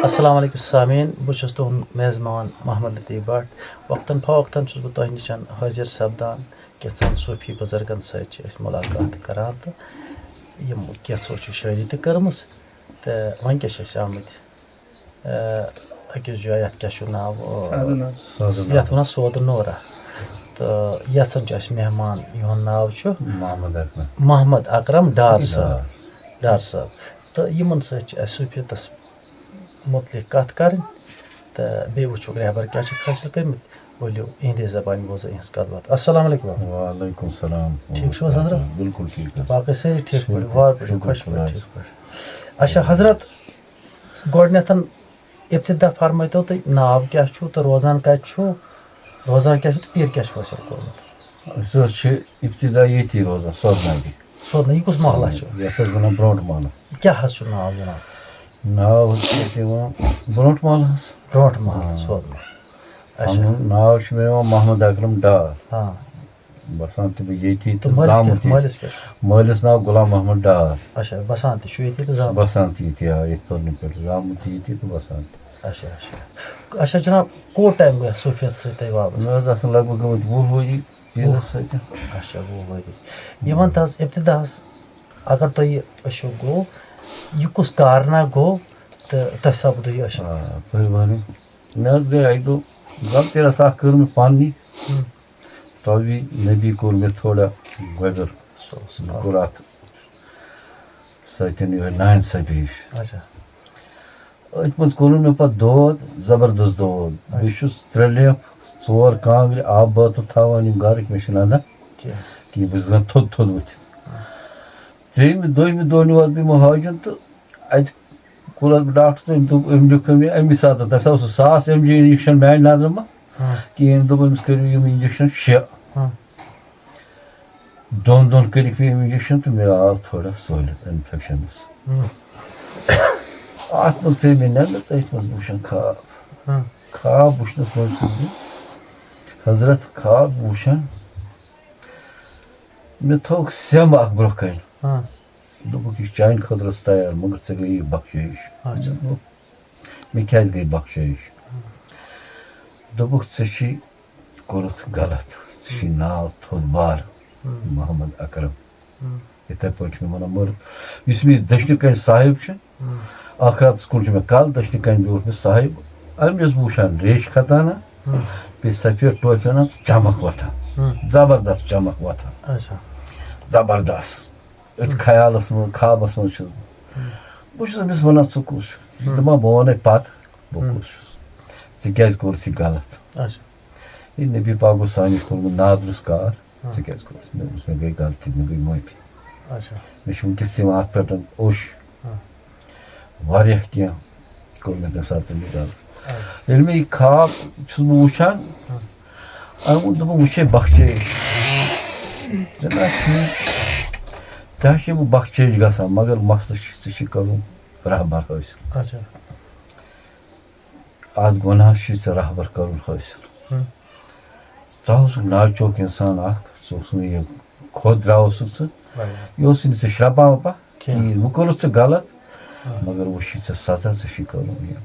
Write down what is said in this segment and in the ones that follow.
السلام علیکم سامعین بہٕ چھُس تُہُنٛد میزبان محمد لطیف بٹ وقتاً فوقتاً چھُس بہٕ تۄہہِ نِش حٲضِر سپدان کینٛژھن صوٗفی بُزرگن سۭتۍ چھِ أسۍ مُلاقات کران تہٕ یِم کینٛژھو چھِ شٲعری تہِ کٔرمٕژ تہٕ وۄنۍ کیٛاہ چھِ أسۍ آمٕتۍ أکِس جایہِ یَتھ کیٛاہ چھُ ناو یَتھ وَنان سودٕ نورہ تہٕ یَژھان چھِ اَسہِ مہمان یِہُنٛد ناو چھُ محمد اکرم ڈار صٲب تہٕ یِمن سۭتۍ چھِ اَسہِ صوٗفیتس مُتعلق کَتھ کَرٕنۍ تہٕ بیٚیہِ وٕچھو رہبر کیٛاہ چھِ حٲصِل کٔرمٕتۍ ؤلِو یِہنٛدے زبانہِ بوزو یِہنٛز کَتھ باتھ السلام علیکم وعلیکم السلام ٹھیٖک چھُو حظ حضرت بالکل ٹھیٖک باقٕے سٲری ٹھیٖک پٲٹھۍ وارٕ پٲٹھۍ خۄش پٲٹھۍ ٹھیٖک پٲٹھۍ اچھا حضرت گۄڈٕنٮ۪تھ اِبتدا فرمٲیتو تُہۍ ناو کیٛاہ چھُو تہٕ روزان کَتہِ چھُو روزان کیٛاہ چھُ تہٕ پیٖر کیٛاہ چھُ حٲصِل کوٚرمُت أسۍ حظ چھِ ابتدا ییٚتی روزان سودناگی سودنا یہِ کُس محلہ چھُ یَتھ حظ وَنان برونٛٹھ محلہٕ کیٛاہ حظ چھُ ناو جِناب ناو حظ چھِ ییٚتہِ یِوان برونٛٹھ محلہٕ حظ برونٛٹھ محلہٕ سودنا اچھا ناو چھُ مےٚ یِوان محمد اکرم ڈار ہاں بسان تہِ بہٕ ییٚتی تہٕ تہٕ زامُت مٲلِس کیٛاہ چھُ مٲلِس ناو غلام محمد ڈار اچھا بسان تہِ چھُ ییٚتی تہٕ زامُت بسان تہِ ییٚتی آ ییٚتہِ پٔرنہٕ پٮ۪ٹھ زامُت تہِ ییٚتی تہٕ بسان تہِ اچھا اچھا اچھا جناب کوٗت ٹایم گوٚو صوٗفیت سۭتۍ تۄہہِ وابسطہٕ مےٚ حظ آسان لگ بگ گٔمٕتۍ 20 ؤری پیٖرَس سۭتۍ اچھا 20 ؤری یہِ وَن تہٕ حظ اِبتِداہس اگر تۄہہِ أچھو گوٚو یہِ کُس کارنا گوٚو تہٕ تۄہہِ سپدو یہِ أچھو مہربٲنی مےٚ حظ گٔے اَکہِ دۄہ غلطی ٲس اکھ کٔر مےٚ پنٛنی توی نبی کوٚر مےٚ تھوڑا گۄبِر مےٚ کوٚر اَتھ سۭتۍ یِہوٚے نااِنصٲفی ہِش اچھا أتھۍ منٛز کوٚرُن مےٚ پَتہٕ دود زبردست دود بہٕ چھُس 3 لیٚمپ 4 کانٛگرِ آبہٕ بٲتل تھاوان یِم گرٕکۍ مےٚ چھِنہٕ اَندان کِہیٖنۍ بہٕ چھُس گژھان تھوٚد تھوٚد ؤتھِتھ دوٚیمہِ دۄہ نیوٗہَس بہٕ یِمو حاجَن تہٕ اَتہِ کوٚرہَس بہٕ ڈاکٹر تہٕ أمۍ دوٚپ أمۍ لیوٗکھ مےٚ اَمی ساتہٕ تَمہِ ساتہٕ اوس سُہ 1000 mg اِنجَکشَن میٛانہِ نظرِ منٛز کِہیٖنۍ دوٚپ أمِس کٔرِو یِم اِنجَکشَن 6 دۄن کٔرِکھ مےٚ یِم اِنجَکشَن تہٕ مےٚ آو تھوڑا سہوٗلیت اِنفٮ۪کشَنَس اَتھ منٛز پیٚیہِ مےٚ نٮ۪نٛدٕ تہٕ أتھۍ منٛز بہٕ وٕچھان خواب وٕچھنَس منٛز چھُس بہٕ حضرت خواب وٕچھان مےٚ تھوٚوُکھ سٮ۪مب اَکھ برونٛہہ کَنہِ دوٚپُکھ یہِ چھُ چانہِ خٲطرٕ تیار مگر ژےٚ گٔیی بخشٲیِش مےٚ کیٛازِ گٔے بخشٲیِش دوٚپُکھ ژےٚ چھُے کوٚرُتھ غلط ژےٚ چھُے ناو تھوٚد بار محمد اکرم یِتھَے پٲٹھۍ چھِ مےٚ وَنان مگر یُس مےٚ یہِ دٔچھنہِ کَنہِ صاحب چھُ اَکھ راتَس کُن چھُ مےٚ کَل دٔچھنہِ کَنہِ بیوٗٹھ مےٚ صاحب أمۍ چھُس بہٕ وٕچھان ریشہِ کھَتانا بیٚیہِ سفید ٹوپہِ اَنان تہٕ چمک وۄتھان زبردست چمک وۄتھان زبردست أتھۍ خیالَس منٛز خوابَس منٛز چھُس بہٕ چھُس أمِس وَنان ژٕ کُس چھُکھ دَپان بہٕ وَنَے پَتہٕ بہٕ کُس چھُس ژےٚ کیٛازِ کوٚرُتھ یہِ غلط ہے نبی پاک گوٚو سانہِ کوٚرمُت نادرُس کار ژےٚ کیٛازِ کوٚرُتھ مےٚ دوٚپُس مےٚ گٔے غلطی مےٚ گٔے معٲفی مےٚ چھُ وٕنۍکٮ۪س یِوان اَتھ پٮ۪ٹھ اوٚش واریاہ کینٛہہ کوٚر مےٚ تَمہِ ساتہٕ تٔمِس غلط ییٚلہِ مےٚ یہِ خواب چھُس بہٕ وٕچھان اَمہِ موٗجوٗب دوٚپُن وٕچھے بخشٲیِش ژےٚ نہ ژےٚ حظ چھے بہٕ بخشٲیِش گژھان مگر مسلہٕ چھُ ژےٚ چھُے کَرُن رہبر حٲصِل اَتھ گۄناہَس چھُے ژےٚ رہبر کَرُن حٲصِل ژٕ اوسُکھ ناچوک اِنسان اَکھ ژٕ اوسُکھ نہٕ یہِ کھوٚت درٛاوُسُکھ ژٕ یہِ اوسُے نہٕ ژےٚ شرٛپا وَپا کِہیٖنۍ وۄنۍ کوٚرُتھ ژےٚ غلط مگر وۄنۍ چھُے ژےٚ سزا ژےٚ چھُے کَرُن یہِ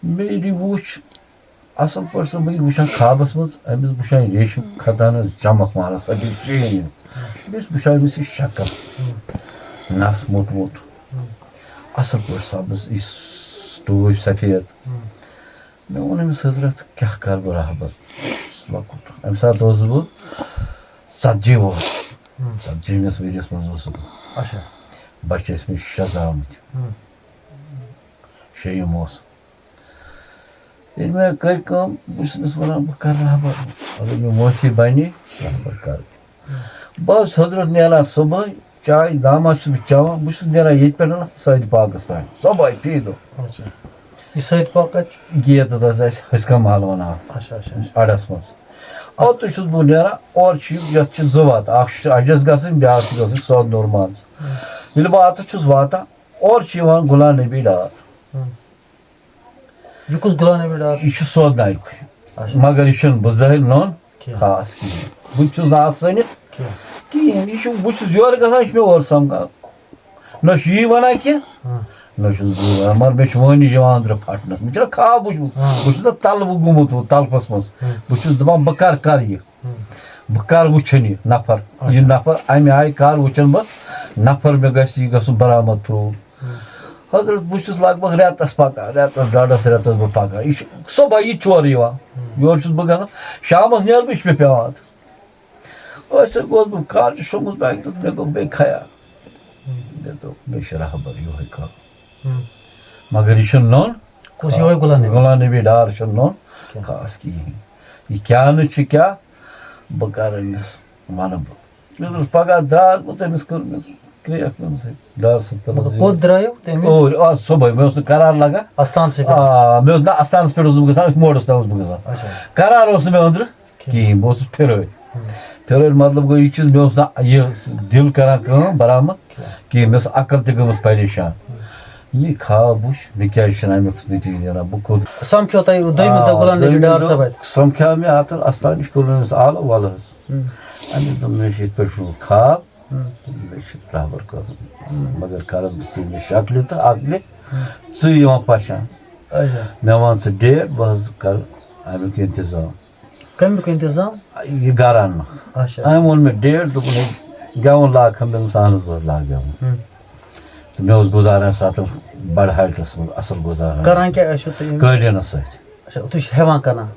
مےٚ ییٚلہِ یہِ وُچھ اَصٕل پٲٹھۍ چھُس بہٕ یہِ وٕچھان خوابَس منٛز أمِس وٕچھان ریشم خطانَس چمک ماران سۄ گٔے چینج بیٚیہِ چھُس وٕچھان أمِس یہِ شکٕل نَس موٚٹمُت اَصٕل پٲٹھۍ سبٕز یہِ ٹوٗپۍ سفید مےٚ ووٚن أمِس حضرت کیٛاہ کَرٕ بہٕ رہبر لۄکُٹ اَمہِ ساتہٕ اوسُس بہٕ 40 وُہُر 40مِس ؤرِیَس منٛز اوسُس بہٕ بَچہِ ٲسۍ مےٚ 6 زامٕتۍ 6یِم اوس ییٚلہِ مےٚ کٔر کٲم بہٕ چھُس أمِس وَنان بہٕ کَرٕ رہبر اگر مےٚ معٲفی بَنے رہبر کَرٕ بہٕ حظ چھُس حضرت نیران صُبحٲے چاے داما چھُس بہٕ چٮ۪وان بہٕ چھُس نیران ییٚتہِ پٮ۪ٹھ سٲدۍ پاکَس تانۍ صُبحٲے فی دۄہ یہِ سۭتۍ پاک کَتہِ چھُ ییٚتٮ۪تھ حظ اَسہِ حٔسکا محل وَنان اَتھ اَڈَس منٛز اوٚتُے چھُس بہٕ نیران اورٕ چھِ یَتھ چھِ 2 وَتہٕ اَکھ چھِ اَجَس گژھٕنۍ بیٛاکھ چھِ گژھٕنۍ سودٕ نوٗر منٛز ییٚلہِ بہٕ اَتَتھ چھُس واتان اورٕ چھِ یِوان غلام نبی ڈار یہِ کُس غلام نبی ڈار یہِ چھُ سودناگِکُے مگر یہِ چھُنہٕ بظٲہِر نوٚن خاص کِہیٖنۍ بہٕ تہِ چھُس نہٕ اَتھ سٔنِتھ کِہیٖنۍ یہِ چھُ بہٕ چھُس یورٕ گژھان یہِ چھُ مےٚ اورٕ سَمکھان نہ چھُ یی وَنان کینٛہہ مگر مےٚ چھُ وٲنِج یِوان أنٛدرٕ پھٹنَس مےٚ چھُنہ خواب وٕچھمُت بہٕ چھُس نہ تَلبہٕ گوٚمُت تَلپَس منٛز بہٕ چھُس دَپان بہٕ کَرٕ یہِ بہٕ کَر وٕچھُن یہِ نفر اَمہِ آیہِ کَر وٕچھَن بہٕ نفر مےٚ گژھِ یہِ گژھُن برآمد پرٛوٗف حضرت بہٕ چھُس لگ بگ رٮ۪تَس پَکان ڈۄڈَس رٮ۪تَس بہٕ پَکان یہِ چھُ صُبحٲے یہِ چھورٕ یِوان یورٕ چھُس بہٕ گژھان شامَس نیرٕ بہٕ یہِ چھُ مےٚ پٮ۪وان أتھۍ سۭتۍ گوس بہٕ کالجہِ شوٚنٛگُس بیگ تہٕ مےٚ گوٚو بیٚیہِ خیال مےٚ دوٚپ مےٚ چھِ رہبر یِہوٚے کَرُن مگر یہِ چھُنہٕ نوٚن کُس یِہوٚے غلام نبی ڈار چھُنہٕ نوٚن خاص کِہیٖنۍ یہِ کیٛاہ نہٕ چھِ کیٛاہ بہٕ کَرٕ أمِس وَنہٕ بہٕ مےٚ دوٚپُس پگاہ درٛاس بہٕ تٔمِس کٔر مےٚ کرٛیکھ مےٚ ڈار صٲب کوٚت درٛایِو اور صُبحٲے مےٚ اوس نہٕ قرار لگان مےٚ اوس نہ اَستانَس پٮ۪ٹھ اوسُس بہٕ گژھان أتھۍ موڈَس تام اوسُس بہٕ گژھان قرار اوس نہٕ مےٚ أنٛدرٕ کِہیٖنۍ بہٕ اوسُس پھِرٲرۍ مطلب گوٚو یہِ چیٖز مےٚ اوس نہٕ یہِ دِل کران کٲم برآمد کِہیٖنۍ مےٚ ٲس عقل تہِ گٔمٕژ پریشان یہِ خواب وٕچھ مےٚ کیٛازِ چھِنہٕ اَمیُک نٔتیٖجہٕ نیران بہٕ کوٚت سَمکھیو مےٚ اَتٮ۪ن اَستان نِش کوٚر مےٚ أمِس آلہٕ وَلہٕ حظ أمِس دوٚپ مےٚ چھِ یِتھ پٲٹھۍ وٕچھمُت خواب مےٚ چھِ رہبر کَرُن مگر کَرَس بہٕ ژٕ مےٚ شکلہِ تہٕ عقلہِ ژٕ یِوان پہچان مےٚ وَن ژٕ ڈیٹ بہٕ حظ کَرٕ اَمیُک اِنتظام کَمیُک اِنتظام یہِ گرٕ اَننُک أمۍ ووٚن مےٚ ڈیٹ دوٚپُن ہے گٮ۪وُن لاگکھا مےٚ دوٚپُس اہن حظ بہٕ حظ لاگہٕ گٮ۪وُن تہٕ مےٚ اوس گُزاران اَمہِ ساتہٕ بَڑٕ ہایٹَس منٛز اَصٕل گُزاران قٲلیٖنَس سۭتۍ ہٮ۪وان کَران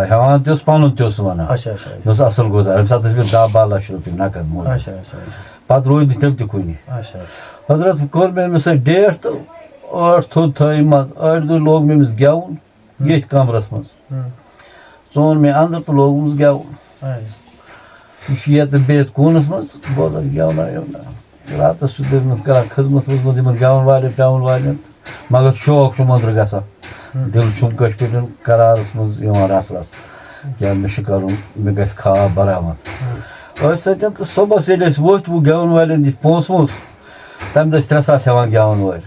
ہٮ۪وان تہِ اوس پَنُن تہِ اوس وَنان مےٚ اوس اَصٕل گُزاران اَمہِ ساتہٕ ٲسۍ مےٚ 10-12 لَچھ رۄپیہِ نَقد موٗجوٗد پَتہٕ روٗدۍ نہٕ تِم تہِ کُنہِ حضرت کوٚر مےٚ أمِس سۭتۍ ڈیٹ تہٕ ٲٹھ تھوٚد تھٲیِم منٛز ٲٹھِ دۄہہِ لوگ مےٚ أمِس گٮ۪وُن ییٚتھۍ کَمرَس منٛز ژوٚن مےٚ اَنٛدر تہٕ لوگمَس گٮ۪وُن یہِ چھِ ییٚتہِ بیٚیہِ کوٗنَس منٛز بوزان گٮ۪ونا وٮ۪ونا راتَس چھُس بہٕ أمِس کَران خٔذمت ؤذمت یِمَن گٮ۪وَن والٮ۪ن پٮ۪وَن والٮ۪ن تہٕ مگر شوق چھُم أنٛدرٕ گژھان دِل چھُم کٲشِر پٲٹھۍ قرارَس منٛز یِوان رَس رَس کیٛاہ مےٚ چھُ کَرُن مےٚ گژھِ خواب برآمد أتھۍ سۭتۍ تہٕ صُبحس ییٚلہِ أسۍ ؤتھۍ وۄنۍ گٮ۪وَن والٮ۪ن دِتۍ پونٛسہٕ وونٛسہٕ تَمہِ دۄہ ٲسۍ 3 ساس ہٮ۪وان گٮ۪وَن وٲلۍ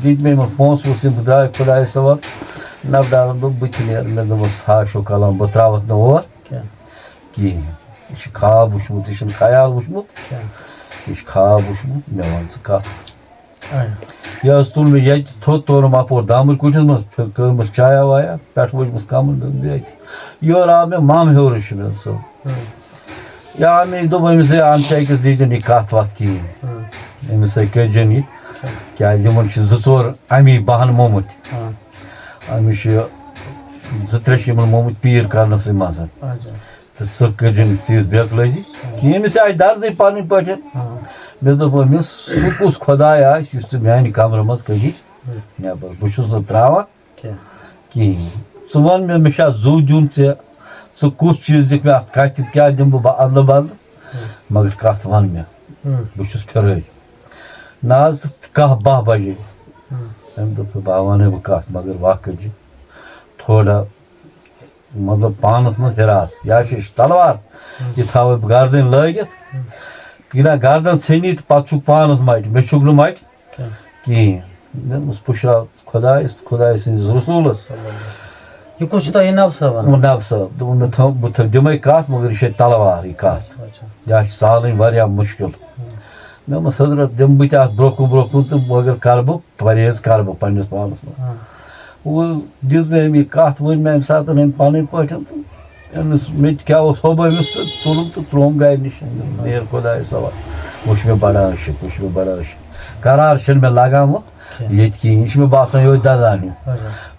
دِتۍ مےٚ یِمَن پونٛسہٕ وونٛسہٕ یِم درٛاے خۄدایَس حوالہٕ نَبڈارَن دوٚپ بہٕ تہِ نیرٕ مےٚ دوٚپمَس ہاشو کلام بہٕ ترٛاوَتھ نہٕ اور کِہیٖنۍ یہِ چھُ خواب وٕچھمُت یہِ چھُنہٕ خیال وٕچھمُت یہِ چھُ خواب وٕچھمُت مےٚ وَن ژٕ کَتھ یہِ حظ تُل مےٚ ییٚتہِ تھوٚد توٚرُم اَپور دامبٕرۍ کُٹھِس منٛز کٔرمٕژ چایا وایا پٮ۪ٹھٕ ؤجمٕژ کَمَل مےٚ دوٚپ بیٚیہِ یورٕ آو مےٚ مَم ہیوٚر چھُ مےٚ صٲب یہِ آو مےٚ یہِ دوٚپ أمِس ہے اَمہِ چاے أکِس دیٖزٮ۪ن یہِ کَتھ وَتھ کِہیٖنۍ أمِس سۭتۍ کٔرۍزٮ۪ن یہِ کیٛازِ یِمَن چھِ 2-4 اَمی بہانہٕ مومٕتۍ أمِس چھِ 2-3 چھِ یِمَن مومٕتۍ پیٖر کَرنَسٕے منٛز تہٕ ژٕ کٔرۍزٮ۪ن تیٖژ بٮ۪کلٲزی کِہیٖنۍ أمِس آسہِ دَردٕے پَنٕنۍ پٲٹھۍ مےٚ دوٚپ أمِس سُہ کُس خۄداے آسہِ یُس ژٕ میٛانہِ کَمرٕ منٛز کٔڑی نٮ۪بر بہٕ چھُس نہٕ ترٛاوان کِہیٖنۍ ژٕ وَن مےٚ چھا زُو دیُن ژےٚ ژٕ کُس چیٖز دِکھ مےٚ اَتھ کَتھِ کیٛاہ دِمہٕ بہٕ اَدلہٕ بَدلہٕ مگر کَتھ وَن مےٚ بہٕ چھُس پھِرٲرۍ نہ حظ 10-12 بَجے أمۍ دوٚپ بہٕ وَنَے بہٕ کَتھ مگر وَقت کٔرۍزِ تھوڑا مطلب پانَس منٛز حِراس یا چھِ تَلوار یہِ تھاوَے بہٕ گردَنۍ لٲگِتھ یہِ نہ گردَن ژھیٚنی تہٕ پَتہٕ چھُکھ پانَس مَٹہِ مےٚ چھُکھ نہٕ مَٹہِ کِہیٖنۍ مےٚ دوٚپمَس پُشراو خۄدایَس تہٕ خۄداے سٕنٛدِس رسوٗلَس نَب صٲب دوٚپُن بہٕ دِمَے کَتھ مگر یہِ چھے تَلوار یہِ کَتھ یہِ چھِ سہلٕنۍ واریاہ مُشکِل مےٚ دوٚپمَس حضرت دِمہٕ بہٕ تہِ اَتھ برونٛہہ کُن تہٕ مگر کَرٕ بہٕ پرہیز کَرٕ بہٕ پنٛنِس پانَس منٛز وۄنۍ دِژ مےٚ أمۍ یہِ کَتھ ؤنۍ مےٚ اَمہِ ساتہٕ أمۍ پَنٕنۍ پٲٹھۍ تہٕ أمِس مےٚ تہِ کیٛاہ اوس ہوٚبٲیمِس تہٕ تُلُم تہٕ ترٛووُم گَرِ نِش نیر خۄدایَس حوالہٕ وۄنۍ چھُ مےٚ بَڑٕ عٲشِق قرار چھِنہٕ مےٚ لگان وۄنۍ ییٚتہِ کِہیٖنۍ یہِ چھُ مےٚ باسان یِہوٚے دَزان ہیوٗ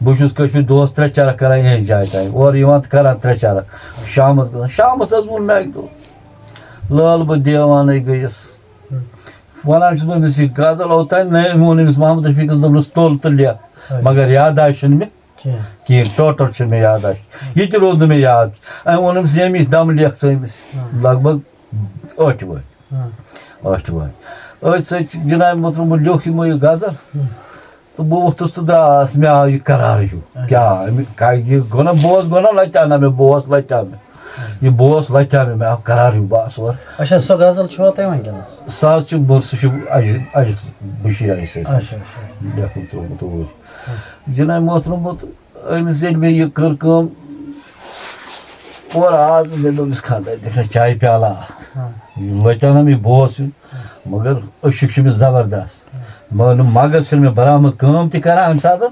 بہٕ چھُس کٲشِر دۄہَس 3 چرکھ کَران یِہٕنٛزِ جایہِ تانۍ اورٕ یِوان تہٕ کَران 3 چرکھ شامَس گژھان شامَس حظ ووٚن مےٚ اَکہِ دۄہ لٲل بہٕ دیوانَے گٔیَس وَنان چھُس بہٕ أمِس یہِ غزل اوٚتانۍ أمۍ ووٚن أمِس محمد رفیٖقَس دوٚپنَس تُل تہٕ لیکھ مگر یاداش چھِنہٕ مےٚ کِہیٖنۍ ٹوٹَل چھِنہٕ مےٚ یاداش یہِ تہِ روٗد نہٕ مےٚ یاد أمۍ ووٚن أمِس ییٚمہِ دَمہٕ لیکھ ژٕ أمِس لگ بگ 8 وٲے أتھۍ سۭتۍ چھِ جِنابِ محترم بہٕ لیوٚکھ یِمو یہِ غزل تہٕ بہٕ ووٚتھُس تہٕ درٛاس مےٚ آو یہِ قرار ہیوٗ کیٛاہ یہِ گوٚو نا بوس گوٚو نا لَتیٛاو نہ مےٚ بوس لَتیٛاو مےٚ یہِ بوس لَتیٛاو مےٚ آو قرار ہیوٗ بَس اور سُہ حظ چھُ سُہ چھُ اَجہِ بشیٖر سۭتۍ لیکھُن ترٛوومُت اوٗرۍ جِنابِ محترم أمِس ییٚلہِ مےٚ یہِ کٔر کٲم اورٕ آس بہٕ مےٚ دوٚپ أمِس خانٛدار دِکھ نہ چایہِ پیالہ لَتیٛاو نہ مےٚ بوس ہیوٗ مگر أشِک چھِ أمِس زبردست معلوم مگر چھِنہٕ مےٚ برآمد کٲم تہِ کران اَمہِ ساتہٕ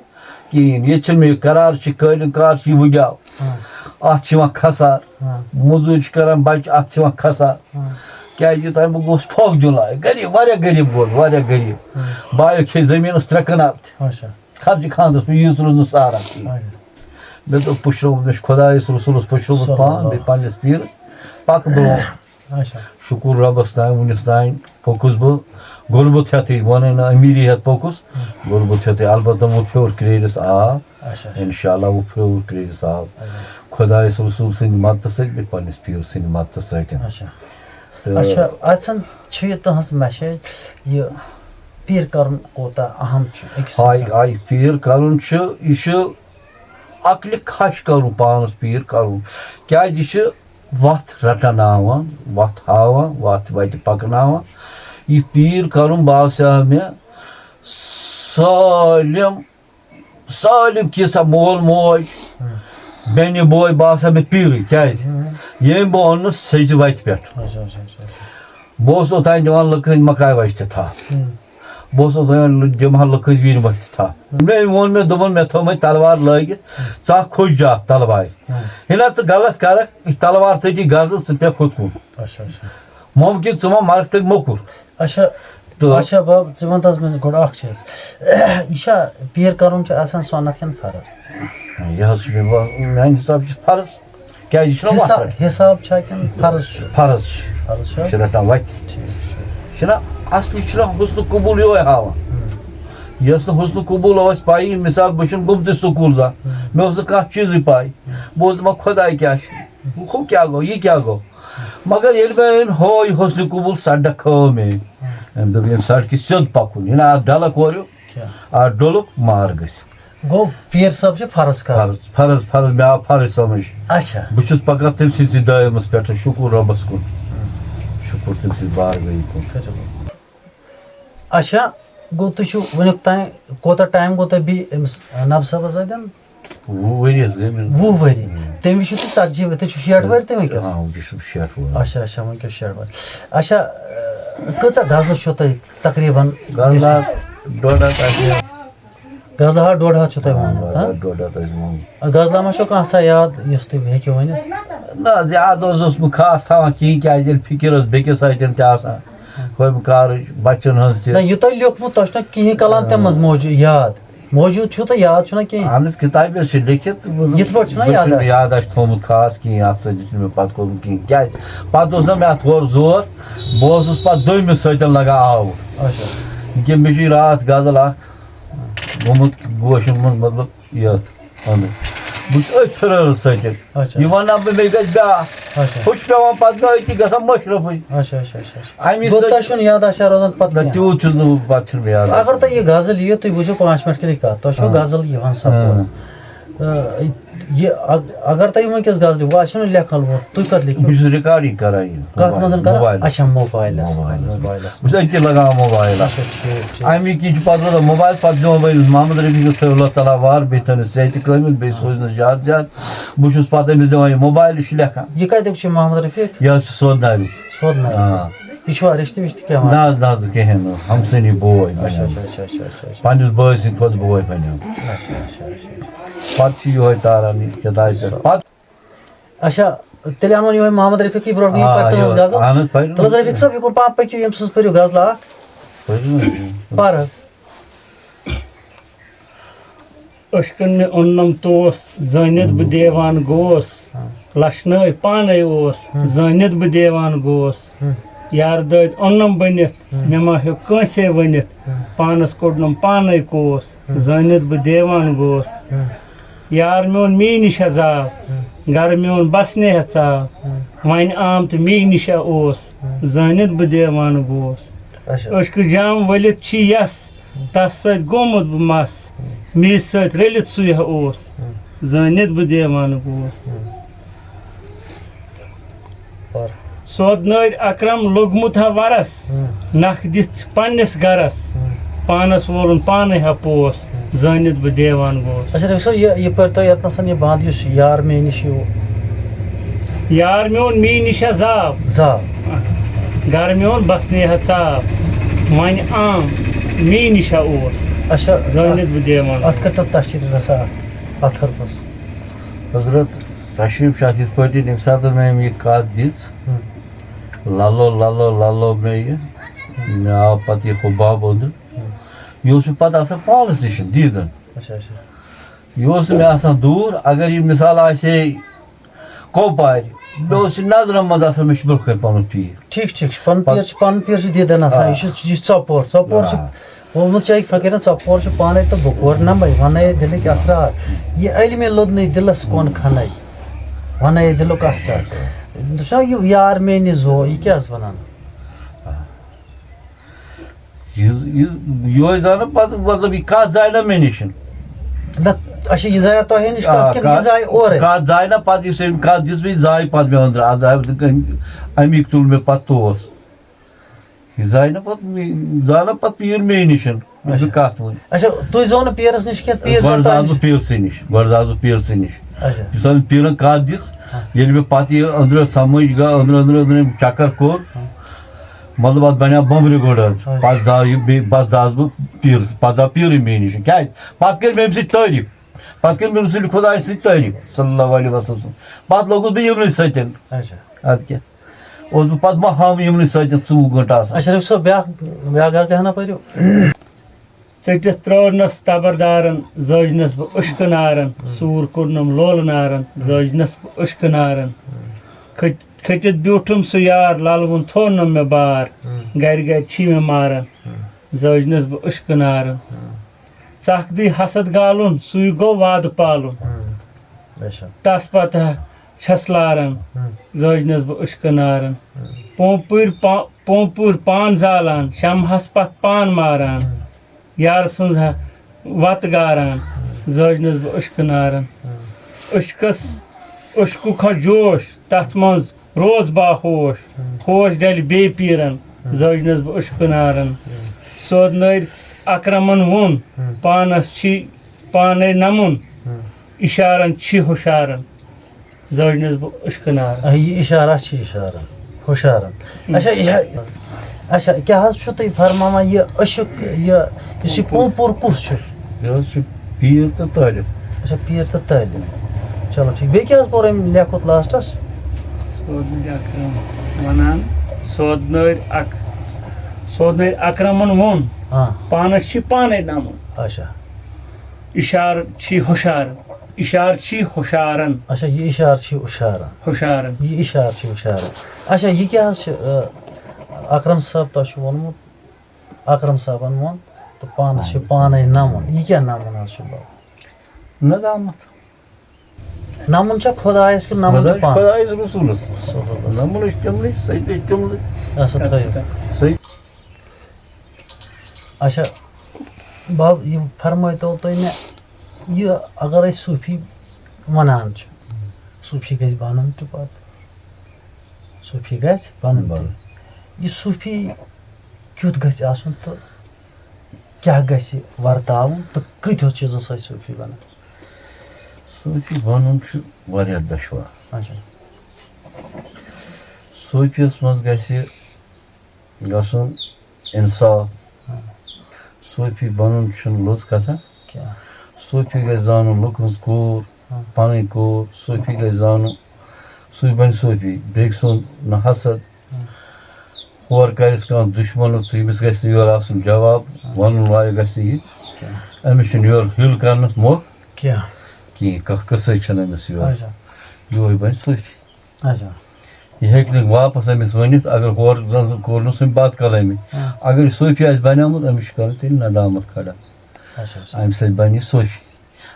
کِہیٖنۍ ییٚتہِ چھِنہٕ مےٚ یہِ قرار چھِ قٲلیٖن کار چھِ یہِ وٕجاو اَتھ چھِ یِوان کھسار موٚزوٗرۍ چھِ کران بَچہِ اَتھ چھِ یِوان کھسار کیٛازِ یوٚتام بہٕ گوٚوُس پھۄکھ جُلاے غریٖب واریاہ غریٖب گوٚوُس واریاہ غریٖب بایو کھے زٔمیٖنَس 3 کنال تہِ خرچہِ خاندرَس منٛز ییٖژ روٗز نہٕ ساران کِہیٖنۍ مےٚ دوٚپ پُشرومُت مےٚ چھُ خۄدایَس رسوٗلَس پُشرومُت پان بیٚیہِ پنٛنِس پیٖرَس پَکہٕ برونٛٹھ شُکُر رۄبَس تام وٕنِس تام پوٚکُس بہٕ گوٚلبُت ہٮ۪تھٕے وَنٕنۍ نہٕ أمیٖری ہٮ۪تھ پوٚکُس گوٚلبُت ہٮ۪تھٕے البتہ وۄنۍ پھیوٗر کرٛیٖڈِس آب اِنشاء اللہ وۄنۍ پھیوٗر کرٛیٖڈِس آب خۄدایَس رسوٗل سٕنٛدِ مدتہٕ سۭتۍ بیٚیہِ پنٛنِس پیٖرٕ سٕنٛدِ مدتہٕ سۭتۍ اچھا اَتٮ۪ن چھِ یہِ تُہٕنٛز میسیج یہِ پیٖر کَرُن کوٗتاہ اہم چھُ آے پیٖر کَرُن چھُ یہِ چھُ عقلہِ خش کَرُن پانَس پیٖر کَرُن کیٛازِ یہِ چھُ وَتھ رَٹناوان وَتھ ہاوان وَتھ وَتہِ پَکناوان یہِ پیٖر کَرُن باسیٛو مےٚ سٲلِم کینٛژھا مول موج بیٚنہِ بوے باسیٛو مےٚ پیٖرٕے کیٛازِ ییٚمۍ بہٕ اوٚننَس سیٚچہِ وَتہِ پٮ۪ٹھ بہٕ اوسُس اوٚتانۍ دِوان لُکہٕ ہٕنٛدۍ مکاے وَچہِ تہِ تھپھ بہٕ اوسُس اوٚتانۍ دِمہٕ ہا لُکہٕ ہٕنٛدۍ ویٖرِ وَچہِ تہِ تھپھ مےٚ ووٚن مےٚ دوٚپُن مےٚ تھٲومٕتۍ تلوار لٲگِتھ ژٕ ہا کھوٚج جا تلوارِ ہِنا ژٕ غلط کَرکھ یہِ تلوار ژٔٹی گردٕ ژٕ بیٚہہ ہُتھ کُن مُمکِن ژٕ ما مرکھ تیٚلہِ موٚکُر اچھا بب ژٕ وَن حظ مےٚ گۄڈٕ اکھ چیٖز یہِ چھا پیٖر کَرُن چھُ آسان سۄنت کِنہٕ فرض یہِ حظ چھُ مےٚ میٛانہِ حِسابہٕ چھُ فرض کیٛازِ یہِ چھُنہ حِساب چھا کِنہٕ فرض چھُ فرض چھُ یہِ چھُ رَٹان وَتہِ چھُنہ اَصلی چھُنہ حُسنہٕ قبوٗل یِہوے ہاوان یۄس نہٕ حُسنہٕ قبوٗل اوس پَیی مِثال بہٕ چھُنہٕ گوٚمتُے سکوٗل زانٛہہ مےٚ اوس نہٕ کانٛہہ چیٖزٕے پَے بہٕ اوسُس دَپان خۄداے کیٛاہ چھُ ہُہ کیٛاہ گوٚو یہِ کیٛاہ گوٚو مگر ییٚلہِ مےٚ أمۍ ہوو یہِ حُسنہِ قبوٗل سڑک کھٲو مےٚ أمۍ دوٚپ ییٚمہِ سڑکہِ سیوٚد پَکُن یہِ نہ اَتھ ڈَلَکھ اورٕ اَتھ ڈوٚلُکھ مار گٔژھِتھ گوٚو پیٖر صٲب چھُ فرض کران فرض مےٚ آو فرض سمجھ اچھا بہٕ چھُس پَکان تٔمۍ سٕنٛدسٕے دایمَس پٮ۪ٹھ شُکُر رۄبَس کُن شُکُر تٔمۍ سٕنٛزِ بارگاہی کُن اچھا گوٚو تُہۍ چھِو وٕنیُک تام کوتاہ ٹایم گوٚو تۄہہِ بیٚیہِ أمِس نب صٲبَس اَتٮ۪ن 20 ؤری حظ گٔے مےٚ 20 ؤری تَمہِ وِزِ چھُو تُہۍ 40 ؤری تُہۍ چھِو 60 ؤری تہِ وٕنکٮ۪س اچھا اچھا وٕنکٮ۪س 60 ؤری اچھا کۭژاہ غزلہٕ چھو تۄہہِ تقریٖباً غزلہٕ 1.5 ہَتھ چھُو تۄہہِ ووٚنمُت غزلہ ما چھو کانٛہہ سۄ یاد یُس تُہۍ ہیٚکِو ؤنِتھ نہ حظ یاد اوسُس بہٕ خاص تھاوان کِہیٖنۍ کیٛازِ ییٚلہِ فِکِر ٲس بیٚکِس سۭتۍ تہِ آسان ہُمہِ کارٕچ بَچَن ہٕنٛز تہِ یہِ تۄہہِ لیوٗکھمُت تۄہہِ چھُنہ کِہیٖنۍ کلام تَمہِ منٛز موجوٗد چھُو تۄہہِ یاد چھُنہ کِہیٖنۍ اہن حظ کِتابہِ حظ چھِ لیکھِتھ یِتھ پٲٹھۍ چھُنہ یاد آسہِ تھوٚمُت خاص کِہیٖنۍ اَتھ سۭتۍ چھُنہٕ مےٚ پَتہٕ کوٚرمُت کِہیٖنۍ کیٛازِ پَتہٕ اوس نہ مےٚ اَتھ ہورٕ زور بہٕ اوسُس پَتہٕ دوٚیمِس سۭتۍ لگان آوُر ییٚکیٛاہ مےٚ چھُ راتھ غزل اکھ گوٚمُت گوشَن منٛز مطلب یَتھ أنٛدٕر بہٕ چھُس أتھۍ پھِرٲرَس سۭتۍ یہِ وَنہٕ بہٕ مےٚ گژھِ بیٛاکھ ہُہ چھُ پٮ۪وان پَتہٕ مےٚ أتی گژھان مٔشرَفٕے اَمی سۭتۍ تیوٗت چھُس نہٕ بہٕ پَتہٕ چھُنہٕ مےٚ یاد اگر تۄہہِ یہِ غزل یِیو تُہۍ بوٗزِو 5 مِنٹ کِنۍ کَتھ تۄہہِ چھو غزل یِوان سپورٹ یہِ اگر تۄہہِ وٕنکٮ۪س غزلہِ وۄنۍ آسیو نہٕ لیکھن وول تُہۍ کَتھ لیکھِو بہٕ چھُس رِکاڈِنٛگ کران یہِ کَتھ منٛز کران اچھا موبایلَس بہٕ چھُس أتی لگاوان موبایل اَمی کِنۍ چھُ پَتہٕ روزان موبایل پَتہٕ دِوان بہٕ أمِس محمد رفیٖقس صٲب اللہ تعالیٰ وار بیٚیہِ تھٲینَس صحتہِ کٲمِل بیٚیہِ سوٗزنَس زیادٕ زیادٕ بہٕ چھُس پَتہٕ أمِس دِوان یہِ موبایل یہِ چھُ لیکھان یہِ کَتیُک چھُ محمد رفیٖق یہِ حظ چھُ سودناریُک یہِ چھُوا رِشتہٕ وِشتہٕ کیٚنٛہہ نہ حظ نہ حظ کِہیٖنۍ نہٕ ہمسٲنی بوے پنٛنِس بٲے سٕنٛدِ کھۄتہٕ بوے بَنیو پَتہٕ چھُ یِہوے تاران یہِ کِتابہِ پٮ۪ٹھ پَتہٕ اچھا تیٚلہِ اَنون یِہوے محمد رفیٖقٕے برونٛٹھ غزل اہن حظ تیٚلہِ حظ رفیٖق صٲب یِکُن پَہم پٔکِو ییٚمہِ سٕنٛز پٔرِو غزلہ اکھ پَر حظ أشکن مےٚ اوٚننم توس زٲنِتھ بہٕ دیوان گوس لَشنٲوِتھ پانے اوس زٲنِتھ بہٕ دیوان گوس یارٕ دٲدۍ اوٚننم بٔنِتھ مےٚ ما ہیوٚک کٲنٛسے ؤنِتھ پانس کوٚڑنم پانے کوس زٲنِتھ بہٕ دیوان گوس یار میون می نِش حظ آو گرٕ میون بسنے ہا ژاو وۄنۍ عام تہٕ می نِش اوس زٲنِتھ بہٕ دیوان گوس أشکہٕ جام ؤلِتھ چھِ یَس تس سۭتۍ گوٚمُت بہٕ مس میٚژ سۭتۍ رٔلِتھ سُے ہا اوس زٲنِتھ بہٕ دیوان گوس سودنٲرۍ اکرم لوٚگمُت ہا وَرس نکھ دِتھ پننِس گرس پانس وولُن پانے ہا پوس زٲنِتھ بہٕ دیوان گوس اچھا رفیٖق صٲب یہِ پٔرۍتو ییٚتنَس یہِ بنٛد یُس یار مے نِش یار میون می نِش ہا زاو گرٕ میون بسنے ہا ژاو وۄنۍ عام مے نِشا اوس اچھا زٲنِتھ بہٕ دیوان اَتھ کٔرتو تشریٖف رسا اَتھ حرفس حضرت تشریف چھِ اَتھ یِتھ پٲٹھۍ ییٚمہِ ساتہٕ مےٚ أمۍ یہِ کَتھ دِژ للو مےٚ یہِ مےٚ آو پَتہٕ یہِ حُباب أنٛدرٕ یہِ اوس مےٚ پَتہٕ آسان پانَس نِش دیٖدن اچھا اچھا یہِ اوس نہٕ مےٚ آسان دوٗر اگر یہِ مِثال آسہِ ہے کۄپوارِ مےٚ اوس یہِ نظرن منٛز آسان مےٚ چھُ برونٛہہ کَنہِ پَنُن پیٖر ٹھیٖک ٹھیٖک چھُ پَنُن پیٖر چھُ دیٖدن آسان یہِ چھُ ژۄپور چھُ ووٚنمُت چھِ أکۍ فقیٖرن ژۄپور چھُ پانے تہٕ بہٕ کورٕ نمبے وَنَے دِلٕکۍ اثرات یہِ علمہِ لوٚدنٕے دِلس کۄن کھنَے وَنَے دِلُک اثرات دُشا یہِ یار میٛانہِ زو یہِ کیٛاہ حظ وَنان یہِ زانہٕ پَتہٕ مطلب یہِ کَتھ زاے نہ مےٚ نِش نہ اچھا یہِ زایہ تۄہے نِش کَتھ کِنہٕ یہِ زایہِ اورَے کَتھ زاے نہ پَتہٕ یُس أمۍ کَتھ دِژ مےٚ زاے پَتہٕ مےٚ أنٛدرٕ اَتھ زاے اَمِکۍ تُل مےٚ پَتہٕ توس یہِ زاے نہ پَتہٕ زاو نہ پَتہٕ پیٖر مے نِش مےٚ چھِ کَتھ وۄنۍ اچھا تُہۍ زٲو نہٕ پیٖرَس نِش کینٛہہ گۄڈٕ زاس بہٕ پیٖرسٕے نِش یُس زَن پیٖرن کَتھ دِژ ییٚلہِ مےٚ پَتہٕ یہِ أنٛدرٕ سَمٕجھ گوٚو أنٛدرٕ أمۍ چکر کوٚر مطلب اَتھ بَنیو بومبرِ گُر حظ پَتہٕ زاو یہِ بیٚیہِ پَتہٕ زاس بہٕ پیٖرس پَتہٕ زاو پیٖرٕے مے نِش کیٛازِ پَتہٕ کٔرۍ مےٚ أمۍ سۭتۍ تعریٖف پَتہٕ کٔرۍ مےٚ رسوٗلِ خۄداے سۭتۍ تعریٖف صلی اللہ علیہ وسلم پَتہٕ لوٚگُس بہٕ یِمنٕے سۭتۍ اَدٕ کیٛاہ اوسُس بہٕ پَتہٕ ماہام یِمنٕے سۭتۍ 24 گٲنٛٹہٕ آسان اچھا رفیق صٲب بیٛاکھ غزل ہنا پٔرِو ژٔٹِتھ ترٛٲونَس تبردارن زٲجنَس بہٕ اُشکہٕ نارن سوٗر کوٚرنم لولہٕ نارن زٲجنَس بہٕ اُشکہٕ نارن کھٔٹِتھ بیوٗٹھُم سُہ یار للوُن تھوٚونم مےٚ بار گرِ چھی مےٚ ماران زٲجنَس بہٕ اُشکہٕ نارن ژکھ دی حسد گالُن سُے گوٚو وادٕ پالُن تس پتہٕ چھس لاران زٲجنَس بہٕ اُشکہٕ نارن پومپوٗرۍ پان زالان شمہس پتھ پان ماران یار سٕنٛز وتہٕ گاران زٲجنَس بہٕ اُشکہٕ نارن اُشکہٕ کھۄتہٕ جوش تتھ منٛز روز باہوش ہوش ڈلہِ بیٚیہِ پیٖرن زٲجنَس بہٕ اُشکہٕ نارن سودنٲرۍ اکرمن ووٚن پانس چھی پانے نمُن اِشارن چھی ہُشارن زٲجنَس بہٕ اُشکہٕ نارن یہِ اِشارہ چھِ اِشارن ہُشارن اچھا کیٛاہ حظ چھُو تُہۍ فرماوان یہِ عشق یُس یہِ پومپوٗر کُس چھُ یہِ حظ چھُ پیٖر تہٕ طٲلب اچھا پیٖر تہٕ تعلیٖم چلو ٹھیٖک بیٚیہِ کیٛاہ حظ پوٚر أمۍ لیکھُت لاسٹس سودنٲرۍ اکرم وَنان سودنٲرۍ اکرمن ووٚن پانس چھی پانے نمُن اچھا اِشارٕ چھی ہُشارن اِشارٕ چھی ہُشارن اچھا یہِ اِشارٕ چھِ ہُشارن ہُشارن یہِ اِشارٕ چھِ ہُشارن اچھا یہِ کیٛاہ حظ چھُ اکرم صٲب تۄہہِ چھُ ووٚنمُت اکرم صٲبن ووٚن تہٕ پانس چھُ پانے نمُن یہِ کیٛاہ نمُن حظ چھُ ندامت نمُن چھا خۄدایس کِنہٕ نمُن چھُ پانس خۄدایس رسوٗلس نمُن چھُ تِمنٕے سۭتۍ چھِ تِمنٕے اچھا تھٲیِو سۭتۍ اچھا بب یہِ فرمٲیتو تُہۍ مےٚ یہِ اگر أسۍ صوٗفی ونان چھِ صوٗفی گژھِ بنُن تہِ پتہٕ صوٗفی گژھِ بنُن تہِ یہِ صوٗفی کیُتھ گژھِ آسُن تہٕ کیٛاہ گژھِ ورتاوُن تہٕ کۭتیو چیٖزو سۭتۍ صوٗفی بنان صوٗفی بنُن چھُ واریاہ دُشوار اچھا صوٗفیَس منٛز گژھِ گژھُن اِنصاف صوٗفی بنُن چھُنہٕ لوٚژ کتھا کیٛاہ صوٗفی گژھِ زانُن لُکہٕ ہٕنٛز کوٗر پنٕنۍ کوٗر صوٗفی گژھِ زانُن سُے بنہِ صوٗفی بیٚکہِ سُنٛد نہ حسد ہورٕ کرٮ۪س کانٛہہ دُشمنُک تہٕ ییٚمِس گژھِ نہٕ یورٕ آسُن جواب ونُن لایق گژھِ نہٕ یہِ أمِس چھُنہٕ یورٕ ہیُل کرنس موقعہٕ کِہیٖنۍ کانٛہہ قٕصے چھنہٕ أمِس یورٕ یِہوے بنہِ صوٗفی اچھا یہِ ہیٚکہِ نہٕ واپس أمِس ؤنِتھ اگر ہورٕ زن کوٚرنس أمۍ بد کلٲمی اگر یہِ صوٗفی آسہِ بنیومُت أمِس چھُ کرُن تیٚلہِ ندامت کھڑا امہِ سۭتۍ بنہِ یہِ صوٗفی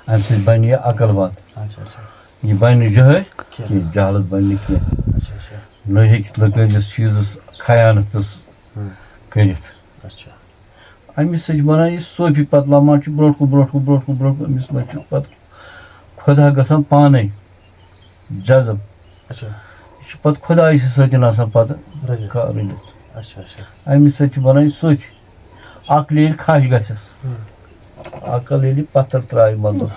امہِ سۭتۍ بنہِ یہِ عقل منٛد یہِ بنہِ نہٕ جٲہل کینٛہہ جہالت بنہِ نہٕ کینٛہہ نہ ہیٚکہِ نہٕ کٲنٛسہِ چیٖزس خیانتس کٔرِتھ امہِ سۭتۍ چھُ بنان یہِ صوٗفی پتہٕ لمان چھُ برونٛٹھ کُن برونٛٹھ کُن برونٛٹھ کُن برونٛٹھ کُن أمِس منٛز چھُ پتہٕ خۄدا گژھان پانے جذب یہِ چھُ پتہٕ خۄدایہِ سۭتۍ آسان پتہٕ رٔلِتھ امہِ سۭتۍ چھُ بنان یہِ صوٗفی عقل ییٚلہِ خش گژھٮ۪س عقل ییٚلہِ پتھر ترایہِ مطلب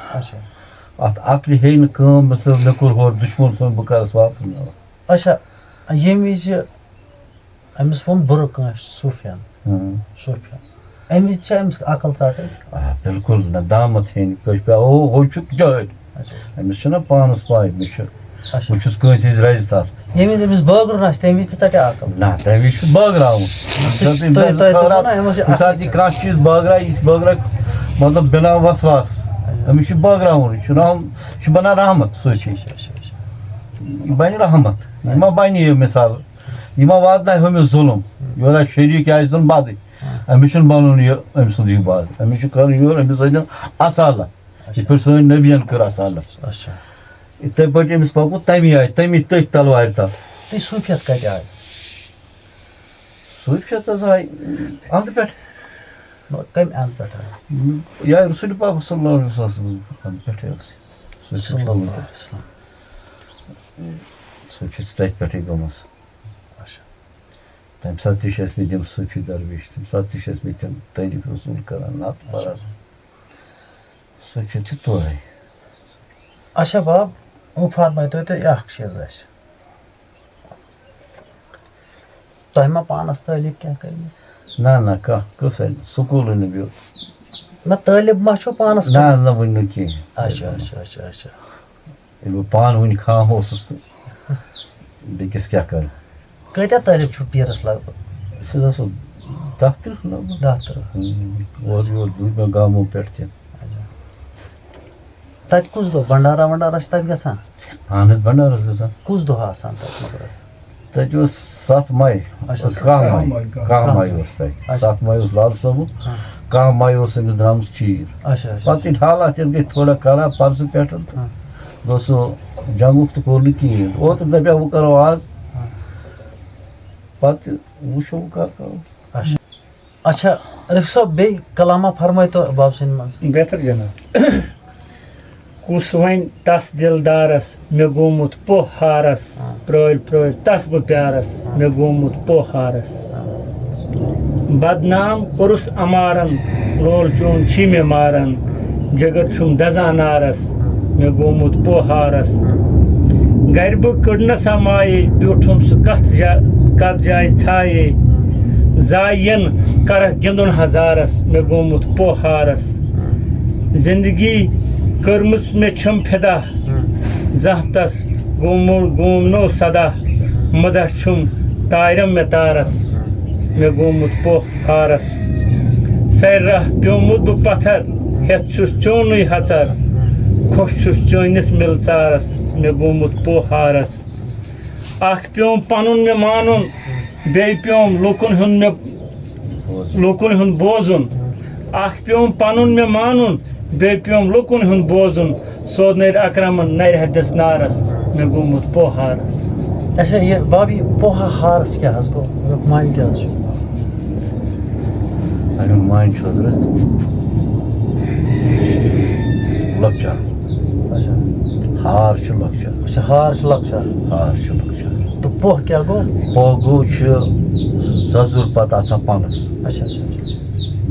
اتھ عقلہِ ہیٚیہِ نہٕ کٲم مطلب مےٚ کوٚر ہورٕ دُشمن سُنٛد بہٕ کرس واپس اچھا ییٚمہِ وِزِ أمِس ووٚن بُرٕ کٲنٛسہِ صوٗفیَن أمِس چھا أمِس عقل ژَٹٕنۍ بالکل نہ دامت ہینۍ کٲنٛسہِ پٮ۪ٹھ ہُہ چھُ جٲرۍ أمِس چھُنہ پانَس پاے مےٚ چھُ بہٕ چھُس کٲنٛسہِ ہِنٛز رَزِ تَل ییٚمہِ وِزِ أمِس بٲگرُن آسہِ تَمہِ وِزِ تہِ ژَٹہِ عقل نہ تَمہِ وِزِ چھُ بٲگراوُن ییٚمہِ ساتہٕ یہِ کانٛہہ چیٖز بٲگراوِ یہِ چھُ بٲگراوِ مطلب بِنا وسواس أمِس چھُ بٲگراوُن یہِ چھُ یہِ چھُ بَنان رحمت صوٗفی یہِ بَنہِ رحمت یہِ ما بَنہِ یہِ مِثال یہِ ما واتناوِ ہُمِس ظُلم یورٕ آسہِ شریٖک آسہِ زَن بَدٕے أمِس چھُنہٕ بَنُن یہِ أمۍ سُنٛد یہِ بد أمِس چھُ کَرُن یورٕ أمِس أنِو اصالت یِتھ پٲٹھۍ سٲنۍ نبیَن کٔر اصالت یِتھَے پٲٹھۍ أمِس پَکو تَمی آیہِ تٔتھۍ تلوارِ تل تہٕ صوٗفیت کَتہِ آیہِ صوٗفیت حظ آیہِ اَنٛدٕ پٮ۪ٹھ کَمہِ اَنٛدٕ پٮ۪ٹھ آیہِ یا رسول پاک صلی اللہ علیہ وسلم اَنٛدٕ پٮ۪ٹھٕے ٲس صوٗفیت چھِ تَتہِ پٮ۪ٹھٕے گٔمٕژ تَمہِ ساتہٕ تہِ چھِ ٲسمٕتۍ یِم صوٗفی درویش تَمہِ ساتہٕ تہِ چھِ ٲسمٕتۍ تِم تعریٖف رسوٗل کَران نعت پَران صوٗفیت چھِ تورے اچھا بب وۄنۍ فرمٲیتو تُہۍ اکھ چیٖز اَسہِ تۄہہِ ما پانَس تعلیٖم کینٛہہ کٔرمٕژ نہ نہ کانٛہہ کٔژ اَنہِ سکوٗلٕے نہٕ بیٚیہِ نہ تعلیٖم ما چھُو پانَس نہ نہ وٕنہِ نہٕ کِہیٖنۍ اچھا اچھا اچھا اچھا ییٚلہِ بہٕ پانہٕ وٕنہِ خام اوسُس تہٕ بیٚکِس کیٛاہ کَرٕ کۭتیاہ تعلیٖم چھُو پیٖرَس لگ بگ أسۍ حظ آسو 10-13 لگ بگ 10 اورٕ یورٕ دوٗرِ مےٚ گامو پٮ۪ٹھ تہِ تَتہِ کُس دۄہ بنڈارا وَنڈارا چھِ تَتہِ گژھان اہن حظ بنڈارَس گژھان کُس دۄہ آسان تَتہِ مگر تَتہِ اوس 7 ماے اچھا 10 ماے اوس تَتہِ 7 ماے اوس لال صٲبُن 10 ماے اوس أمِس درٛامٕژ چیٖر اچھا اچھا پَتہٕ ییٚلہِ حالات ییٚلہِ گٔے تھوڑا خراب پَرزٕ پٮ۪ٹھ تہٕ دوٚپ سُہ جنگُک تہٕ کوٚر نہٕ کِہیٖنۍ اوترٕ دَپیٛاو وۄنۍ کَرو آز پَتہٕ وٕچھو وۄنۍ کَر کَرو اچھا اچھا رفیق صٲب بیٚیہِ کلامہ فرمٲیتو باب سٕنٛدِ منٛز بہتر جناب کُس وَنہِ تس دِلدارس مےٚ گوٚمُت پوٚہ ہارس پرٛٲرۍ پرٛٲرۍ تس بہٕ پیارس مےٚ گوٚمُت پوٚہ ہارس بدنام کوٚرُس اَمارن لول چون چھی مےٚ ماران جگر چھُم دزان نارس مےٚ گوٚمُت پوٚہ ہارس گرِ بہٕ کٔڑنس مایے بیوٗٹھُم سُہ کتھ جایہِ ژھایے زایَن کرکھ گِنٛدُن ہزارس مےٚ گوٚمُت پوٚہ ہارس زندگی کٔرمٕژ مےٚ چھم فِدا زانٛہہ تس گوم نو سدا مُدہ چھُم تارٮ۪م مےٚ تارس مےٚ گوٚمُت پوٚہ ہارس سرِ راہ پیومُت بہٕ پتھر ہٮ۪تھ چھُس چونُے ہژر خۄش چھُس چٲنِس مِلژارس مےٚ گوٚمُت پوٚہ ہارس اکھ پیوم پنُن مےٚ مانُن بیٚیہِ پیوم لُکن ہُنٛد بوزُن اکھ پیوم پنُن مےٚ مانُن بیٚیہِ پیوم لُکن ہُنٛد بوزُن سوٚد نٔرۍ اکرمن نرِ ہدِس نارس مےٚ گوٚمُت پوٚہ ہارس اچھا یہِ باب یہِ پوہا ہارس کیٛاہ حظ گوٚو امیُک معنی کیٛاہ حظ چھُ اَمیُک معنی چھُ حضرت لۄکچار اچھا ہار چھُ لۄکچار اچھا ہار چھُ لۄکچار ہار چھُ لۄکچار تہٕ پوہ کیٛاہ گوٚو پوہ گوٚو چھُ زَزُر پتہٕ آسان پنَس اچھا اچھا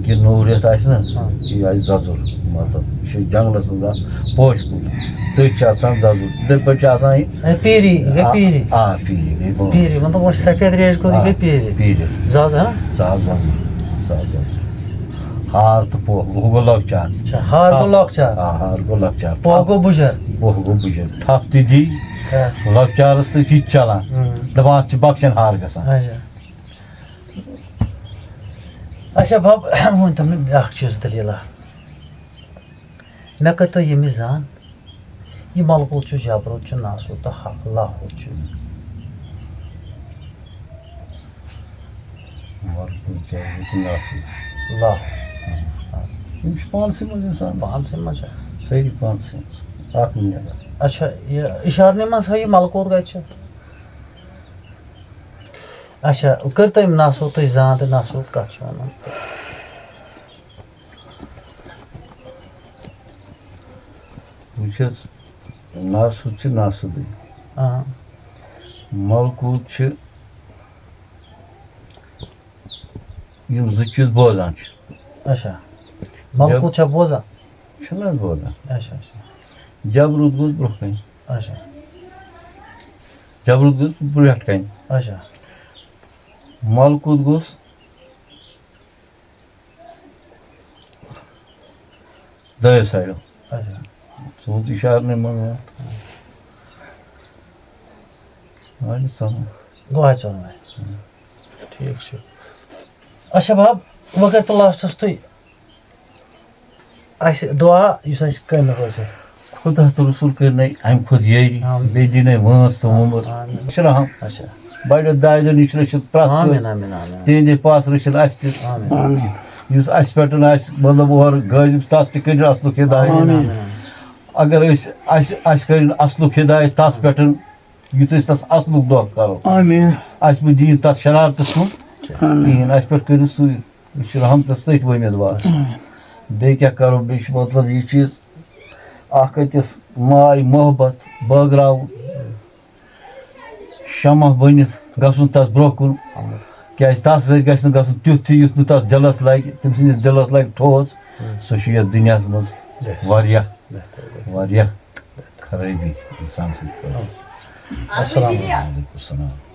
یہِ نوٚو رٮ۪تھ آسہِ نا یہِ آسہِ زَزُر مطلب یہِ چھُ جنگلس منٛز آسان پوشہِ کُل تٔتھۍ چھِ آسان زَزُر تِتھَے پٲٹھۍ چھِ آسان یہِ پیٖری یہِ گٔے پیٖری آ پیٖری گٔے پیٖری مطلب وۄنۍ چھِ سفید ریش گوٚو یہِ گٔے پیٖری پیٖری زیادٕ ہا ژٕ آو زَزُر ژٕ آو زَزُر ہار تہٕ پوہ ہُہ گوٚو لۄکچار اچھا ہار گوٚو لۄکچار آ ہار گوٚو لۄکچار پوہ گوٚو بُجر پوہ گوٚو بُجر تھپھ تہِ دی لۄکچارس سۭتۍ چھِ یہِ تہِ چلان دَپان اَتھ چھِ بخشن ہار گژھان اچھا اچھا بب ؤنۍتو مےٚ بیٛاکھ چیٖز دٔلیٖلا مےٚ کٔرۍتو ییٚمِچ زان یہِ ملکوٗت چھُ جبروت چھُ ناسوٗد تہٕ حق لاہوٗد چھُ لاہوٗد یِم چھِ پانسٕے منٛز اِنسان پانسٕے منٛز چھا سٲری پانسٕے منٛز اکھ مِنٹ اچھا یہِ اِشارنہِ منٛز ہٲیِو ملکوٗت کَتہِ چھُ اچھا کٔرۍتو یِم ناسوٗد تُہۍ زان تہٕ ناسوٗد کَتھ چھِ وَنان وٕچھ حظ ناسوٗد چھِ ناسوٗدٕے ملکوٗت چھِ یِم زٕ چیٖز بوزان چھِ اچھا ملکوٗت چھا بوزان چھُنہٕ حظ بوزان اچھا اچھا جبروت گوٚژھ برونٛہہ کَنہِ اچھا جبروت گوٚژھ برٛونٛٹھ کَنہِ اچھا ملکوٗت گوٚژھ دۄیو سایڈو اچھا ژٕ اِشارنٕے منٛز آے نہٕ سمجھ گوٚو حظ ژۄنوَے ٹھیٖک چھُ اچھا بب وۄنۍ کٔرۍتو لاسٹَس تُہۍ اَسہِ دُعا یُس اَسہِ کامہِ روزِ خۄدا تہٕ رسوٗل کٔرنَے اَمہِ کھۄتہٕ یٲری بیٚیہِ دِنَے وٲنٛس تہٕ وُمُر رحم اچھا بَڑیو دادیو نِش رٔچھِتھ پرٛٮ۪تھ آمیٖن کٲنٛسہِ آمیٖن آمیٖن تِہنٛدے پاسہٕ رٔچھِتھ اَسہِ تہِ آمیٖن یُس اَسہِ پٮ۪ٹھ آسہِ مطلب اورٕ غٲضِب تَس تہِ کٔرِو اَصلُک ہِدایت آمیٖن اگر أسۍ اَسہِ کٔرِنۍ اَصلُک ہِدایت تَتھ پٮ۪ٹھ یُتھ أسۍ تَس اَصلُک دۄہ کَرو اَسہِ مہٕ دِیِن تَتھ شرارتَس کُن کِہیٖنۍ اَسہِ پٮ۪ٹھ کٔرِو سُے یہِ چھُ رحمتَس تٔتھۍ ؤمِد وار بیٚیہِ کیٛاہ کَرو بیٚیہِ چھُ مطلب یہِ چیٖز اَکھ أکِس ماے محبت بٲگراوُن شمع بٔنِتھ گژھُن تَس برٛونٛہہ کُن کیٛازِ تَس سۭتۍ گژھِ نہٕ گژھُن تیُتھ تہِ یُتھ نہٕ تَس دِلَس لَگہِ تٔمۍ سٕنٛدِس دِلَس لَگہِ ٹھوٚژ سُہ چھُ یَتھ دُنیاہَس منٛز واریاہ واریاہ خرٲبی اِنسان سٕنٛدِ خٲطرٕ السلام وعلیکُم السلام